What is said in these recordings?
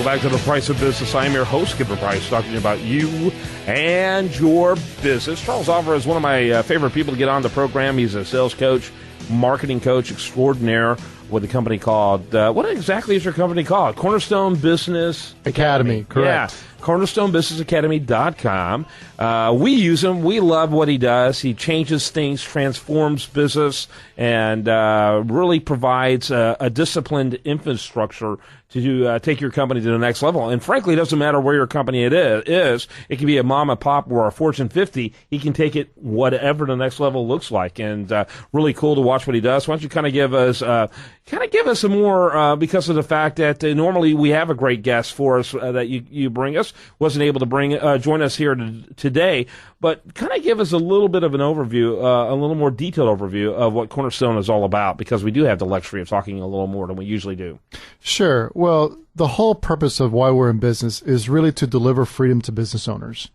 Welcome back to The Price of Business. I'm your host, Skipper Price, talking about you and your business. Charles Alvarez is one of my favorite people to get on the program. He's a sales coach, marketing coach extraordinaire with a company called, what exactly is your company called? Cornerstone Business Academy. Correct. Yeah, cornerstonebusinessacademy.com. We use him. We love what he does. He changes things, transforms business, and really provides a disciplined infrastructure to take your company to the next level. And frankly, it doesn't matter where your company is. It can be a mom and pop or a Fortune 50. He can take it whatever the next level looks like. And really cool to watch what he does. Why don't you kind of give us some more, because of the fact that normally we have a great guest for us that you bring us. Wasn't able to join us here today, but kind of give us a little bit of an overview, a little more detailed overview of what Cornerstone is all about, because we do have the luxury of talking a little more than we usually do. Sure. Well, the whole purpose of why we're in business is really to deliver freedom to business owners.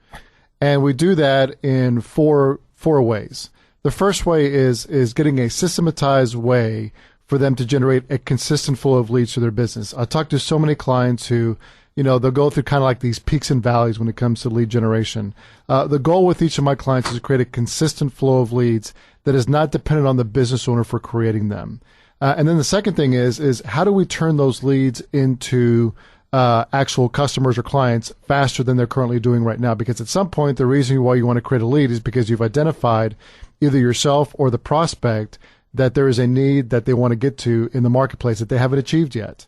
And we do that in four ways. The first way is getting a systematized way for them to generate a consistent flow of leads to their business. I talk to so many clients who, they'll go through kind of like these peaks and valleys when it comes to lead generation. The goal with each of my clients is to create a consistent flow of leads that is not dependent on the business owner for creating them. And then the second thing is how do we turn those leads into actual customers or clients faster than they're currently doing right now? Because at some point, the reason why you want to create a lead is because you've identified either yourself or the prospect that there is a need that they want to get to in the marketplace that they haven't achieved yet.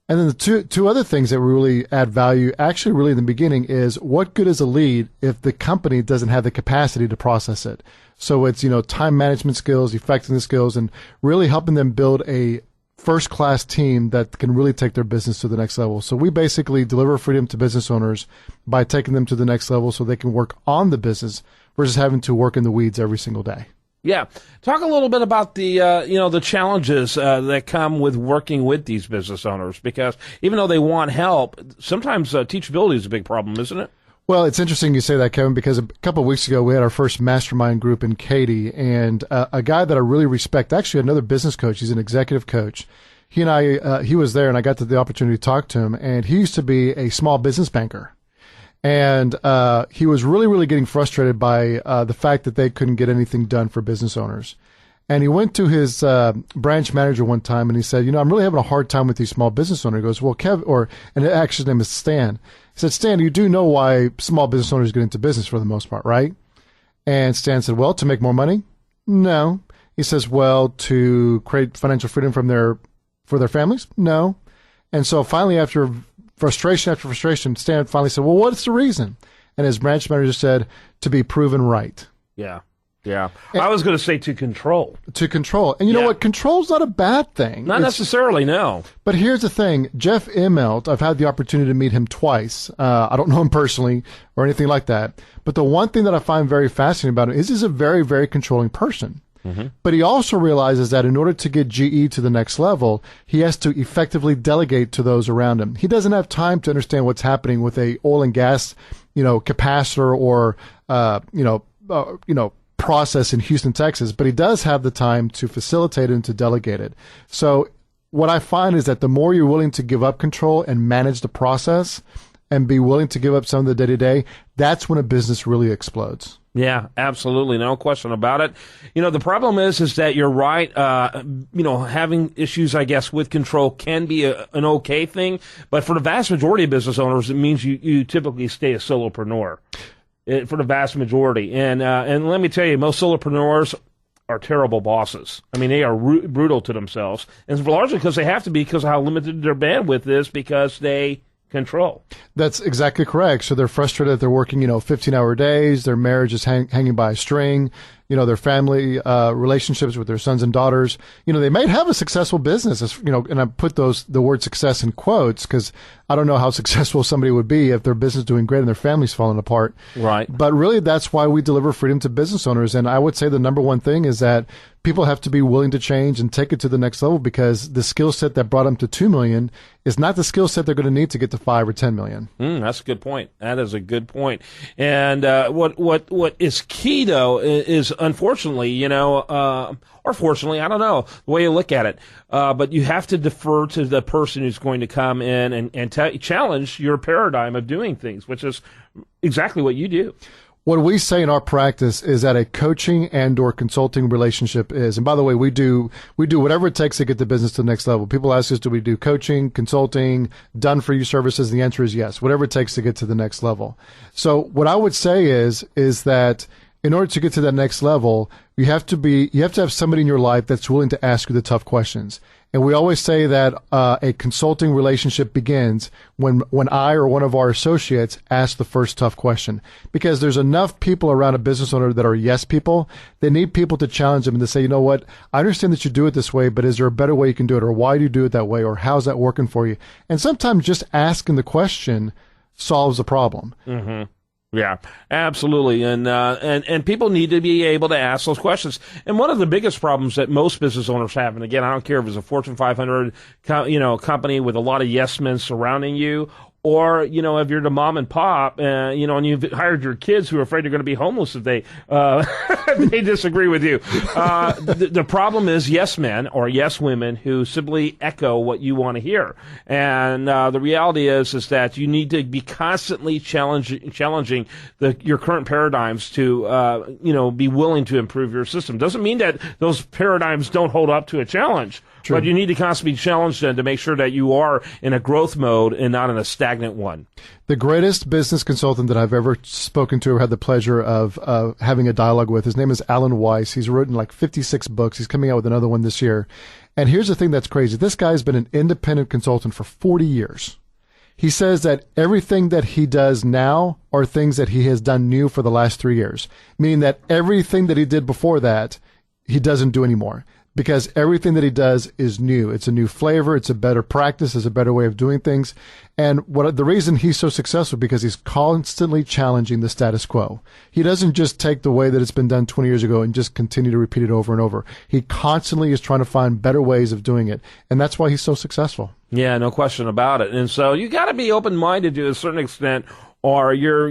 And then the two other things that really add value, actually really in the beginning, is what good is a lead if the company doesn't have the capacity to process it? So it's, time management skills, effectiveness skills, and really helping them build a first-class team that can really take their business to the next level. So we basically deliver freedom to business owners by taking them to the next level so they can work on the business versus having to work in the weeds every single day. Yeah. Talk a little bit about the, the challenges that come with working with these business owners, because even though they want help, sometimes teachability is a big problem, isn't it? Well, it's interesting you say that, Kevin, because a couple of weeks ago we had our first mastermind group in Katy, and a guy that I really respect, actually another business coach, he's an executive coach. He and I, he was there, and I got the opportunity to talk to him, and he used to be a small business banker. And he was really, really getting frustrated by the fact that they couldn't get anything done for business owners. And he went to his branch manager one time and he said, I'm really having a hard time with these small business owners. He goes, well, and actually his name is Stan. He said, Stan, you do know why small business owners get into business for the most part, right? And Stan said, well, to make more money? No. He says, well, to create financial freedom for their families? No. And so finally, after frustration, Stan finally said, well, what's the reason? And his branch manager said, to be proven right. Yeah. Yeah. I was going to say to control. To control. And you know what? Control's not a bad thing. Not necessarily, no. But here's the thing. Jeff Immelt, I've had the opportunity to meet him twice. I don't know him personally or anything like that. But the one thing that I find very fascinating about him is he's a very, very controlling person. Mm-hmm. But he also realizes that in order to get GE to the next level, he has to effectively delegate to those around him. He doesn't have time to understand what's happening with a oil and gas, capacitor or, process in Houston, Texas, but he does have the time to facilitate it and to delegate it. So what I find is that the more you're willing to give up control and manage the process and be willing to give up some of the day-to-day, that's when a business really explodes. Yeah, absolutely. No question about it. The problem is that you're right. Having issues, I guess, with control can be an okay thing. But for the vast majority of business owners, it means you typically stay a solopreneur for the vast majority. And let me tell you, most solopreneurs are terrible bosses. I mean, they are brutal to themselves. And largely because they have to be, because of how limited their bandwidth is, because they control. That's exactly correct. So they're frustrated that they're working, 15-hour days. Their marriage is hanging by a string. Their family relationships with their sons and daughters. They might have a successful business, and I put the word success in quotes because I don't know how successful somebody would be if their business is doing great and their family's falling apart. Right. But really, that's why we deliver freedom to business owners. And I would say the number one thing is that people have to be willing to change and take it to the next level, because the skill set that brought them to 2 million is not the skill set they're going to need to get to 5 or 10 million. That's a good point. That is a good point. And what is key, though, is unfortunately, or fortunately, I don't know the way you look at it. But you have to defer to the person who's going to come in and challenge your paradigm of doing things, which is exactly what you do. What we say in our practice is that a coaching and or consulting relationship is, and by the way, we do whatever it takes to get the business to the next level. People ask us, do we do coaching, consulting, done for you services? The answer is yes, whatever it takes to get to the next level. So what I would say is that in order to get to that next level, you have to have somebody in your life that's willing to ask you the tough questions. And we always say that a consulting relationship begins when I or one of our associates ask the first tough question. Because there's enough people around a business owner that are yes people. They need people to challenge them and to say, you know what, I understand that you do it this way, but is there a better way you can do it? Or why do you do it that way? Or how's that working for you? And sometimes just asking the question solves the problem. Mm-hmm. Yeah, absolutely. And people need to be able to ask those questions. And one of the biggest problems that most business owners have, and again, I don't care if it's a Fortune 500, company with a lot of yes men surrounding you, or, if you're the mom and pop, and you've hired your kids who are afraid they're going to be homeless if they, they disagree with you. The problem is yes men or yes women who simply echo what you want to hear. And, the reality is that you need to be constantly challenging your current paradigms to, be willing to improve your system. Doesn't mean that those paradigms don't hold up to a challenge. True. But you need to constantly challenge them to make sure that you are in a growth mode and not in a stagnant one. The greatest business consultant that I've ever spoken to or had the pleasure of having a dialogue with, his name is Alan Weiss. He's written like 56 books. He's coming out with another one this year. And here's the thing that's crazy. This guy's been an independent consultant for 40 years. He says that everything that he does now are things that he has done new for the last 3 years, meaning that everything that he did before that, he doesn't do anymore. Because everything that he does is new. It's a new flavor. It's a better practice. It's a better way of doing things. And the reason he's so successful because he's constantly challenging the status quo. He doesn't just take the way that it's been done 20 years ago and just continue to repeat it over and over. He constantly is trying to find better ways of doing it. And that's why he's so successful. Yeah, no question about it. And so you got to be open-minded to a certain extent, or you're,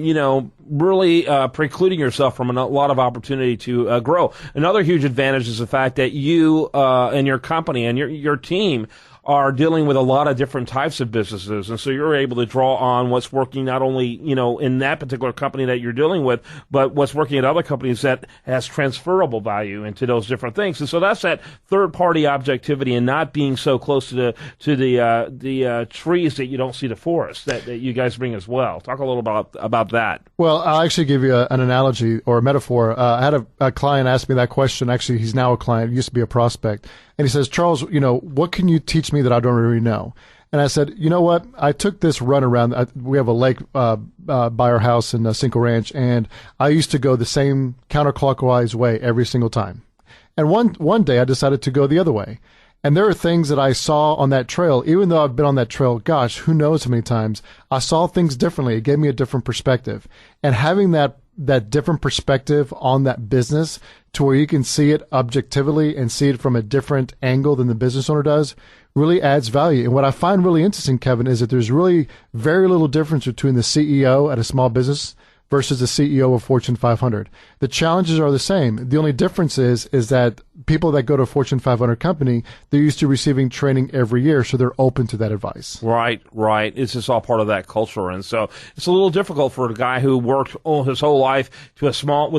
really precluding yourself from a lot of opportunity to grow. Another huge advantage is the fact that you and your company and your team are dealing with a lot of different types of businesses. And so you're able to draw on what's working not only, in that particular company that you're dealing with, but what's working at other companies that has transferable value into those different things. And so that's that third party objectivity and not being so close to the trees that you don't see the forest that you guys bring as well. Talk a little about that. Well, I'll actually give you an analogy or a metaphor. I had a client ask me that question. Actually, he's now a client, used to be a prospect. And he says, Charles, what can you teach me that I don't already know? And I said, you know what? I took this run around. We have a lake by our house in Cinco Ranch, and I used to go the same counterclockwise way every single time. And one day I decided to go the other way. And there are things that I saw on that trail, even though I've been on that trail, gosh, who knows how many times, I saw things differently. It gave me a different perspective. And having that different perspective on that business to where you can see it objectively and see it from a different angle than the business owner does really adds value. And what I find really interesting, Kevin, is that there's really very little difference between the CEO at a small business versus the CEO of Fortune 500. The challenges are the same. The only difference is that people that go to a Fortune 500 company, they're used to receiving training every year, so they're open to that advice. Right. It's just all part of that culture. And so it's a little difficult for a guy who worked his whole life with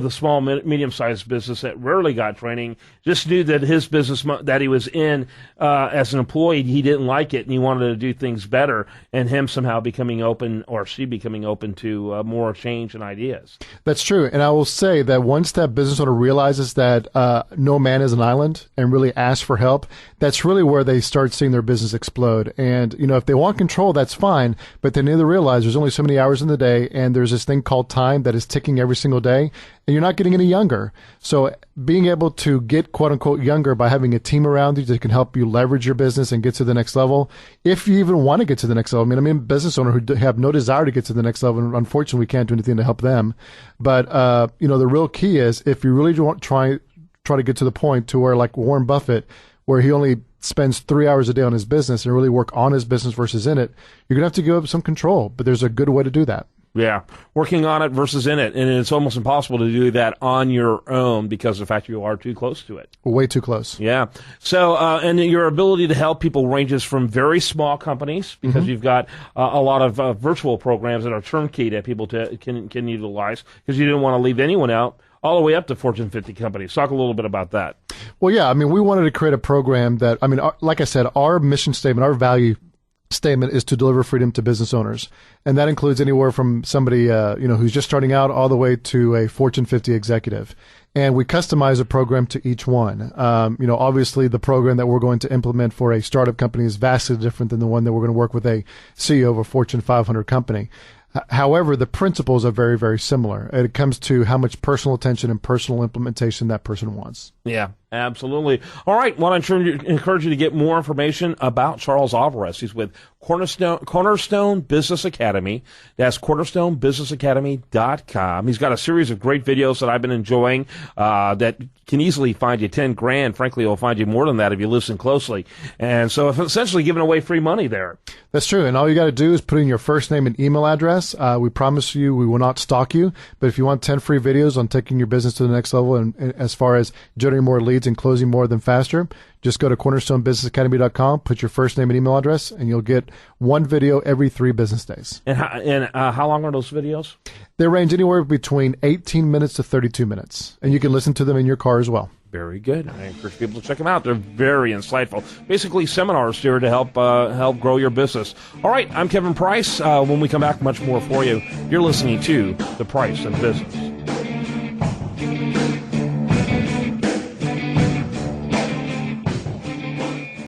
a small, medium-sized business that rarely got training, just knew that his business that he was in as an employee, he didn't like it and he wanted to do things better, and him somehow becoming open, or she becoming open to more change and ideas. That's true. And I will say that once that business owner realizes that no man is an island and really asks for help, that's really where they start seeing their business explode. And, if they want control, that's fine, but they need to realize there's only so many hours in the day, and there's this thing called time that is ticking every single day, and you're not getting any younger. So being able to get quote unquote younger by having a team around you that can help you leverage your business and get to the next level, if you even want to get to the next level. I mean, business owner who have no desire to get to the next level, and unfortunately we can't do anything to help them. But, the real key is if you really want try to get to the point to where, like Warren Buffett, where he only spends 3 hours a day on his business and really work on his business versus in it, you're going to have to give up some control, but there's a good way to do that. Yeah, working on it versus in it, and it's almost impossible to do that on your own because of the fact you are too close to it. Way too close. Yeah. So, and your ability to help people ranges from very small companies, because you've got a lot of virtual programs that are turnkey that people can utilize, because you didn't want to leave anyone out, all the way up to Fortune 50 companies. Talk a little bit about that. Well, yeah, I mean, we wanted to create a program that, I mean, like I said, our mission statement, our value statement is to deliver freedom to business owners. And that includes anywhere from somebody, who's just starting out all the way to a Fortune 50 executive. And we customize a program to each one. Obviously the program that we're going to implement for a startup company is vastly different than the one that we're going to work with a CEO of a Fortune 500 company. However, the principles are very, very similar. It comes to how much personal attention and personal implementation that person wants. Yeah, absolutely. All right. Well, I encourage you to get more information about Charles Alvarez. He's with Cornerstone Business Academy. That's cornerstonebusinessacademy.com. He's got a series of great videos that I've been enjoying that can easily find you $10,000. Frankly, it'll find you more than that if you listen closely. And so essentially giving away free money there. That's true. And all you got to do is put in your first name and email address. We promise you we will not stalk you. But if you want 10 free videos on taking your business to the next level and as far as generating more leads and closing more than faster, just go to cornerstonebusinessacademy.com, put your first name and email address, and you'll get one video every 3 business days. And how long are those videos? They range anywhere between 18 minutes to 32 minutes. And you can listen to them in your car as well. Very good. I encourage people to check them out. They're very insightful. Basically, seminars here to help grow your business. All right, I'm Kevin Price. When we come back, much more for you. You're listening to The Price of Business.